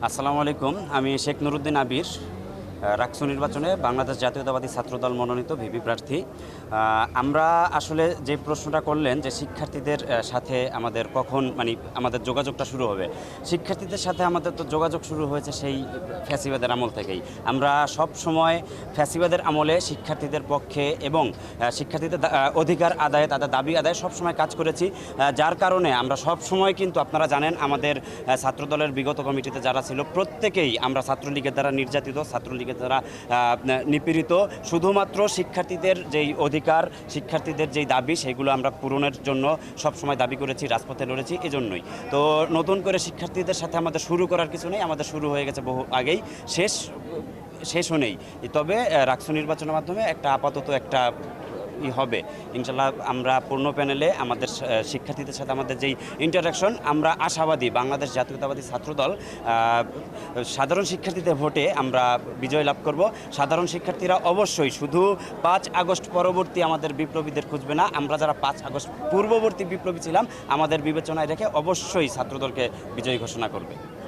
আসসালামু আলাইকুম। আমি শেখ নুরুদ্দিন আবির, রাকসু নির্বাচনে বাংলাদেশ জাতীয়তাবাদী ছাত্রদল মনোনীত ভিপি প্রার্থী। আমরা আসলে যে প্রশ্নটা করলেন যে শিক্ষার্থীদের সাথে আমাদের কখন আমাদের যোগাযোগটা শুরু হবে। শিক্ষার্থীদের সাথে আমাদের তো যোগাযোগ শুরু হয়েছে সেই ফ্যাসিবাদের আমল থেকেই। আমরা সব সময় ফ্যাসিবাদের আমলে শিক্ষার্থীদের পক্ষে এবং শিক্ষার্থীদের অধিকার আদায়ে, তাদের দাবি আদায়ে সবসময় কাজ করেছি। যার কারণে আমরা সব সময় কিন্তু আপনারা জানেন আমাদের ছাত্রদলের বিগত কমিটিতে যারা ছিল প্রত্যেকেই আমরা ছাত্রলীগের দ্বারা নির্যাতিত, ছাত্রলীগের দ্বারা নিপীড়িত। শুধুমাত্র শিক্ষার্থীদের যেই অধিকার, শিক্ষার্থীদের যেই দাবি, সেগুলো আমরা পূরণের জন্য সবসময় দাবি করেছি, রাজপথে লড়েছি। এজন্যই তো নতুন করে শিক্ষার্থীদের সাথে আমাদের শুরু করার কিছু নেই, আমাদের শুরু হয়ে গেছে বহু আগেই, শেষও নেই। তবে রাকসু নির্বাচনের মাধ্যমে আপাতত একটা হবে ইনশাল্লাহ। আমরা পূর্ণ প্যানেলে আমাদের শিক্ষার্থীদের সাথে আমাদের যেই ইন্টারাকশন, আমরা আশাবাদী বাংলাদেশ জাতীয়তাবাদী ছাত্রদল সাধারণ শিক্ষার্থীদের ভোটে আমরা বিজয় লাভ করব। সাধারণ শিক্ষার্থীরা অবশ্যই শুধু 5 আগস্ট পরবর্তী আমাদের বিপ্লবীদের খুঁজবে না, আমরা যারা 5 আগস্ট পূর্ববর্তী বিপ্লবী ছিলাম আমাদের বিবেচনায় রেখে অবশ্যই ছাত্রদলকে বিজয়ী ঘোষণা করবে।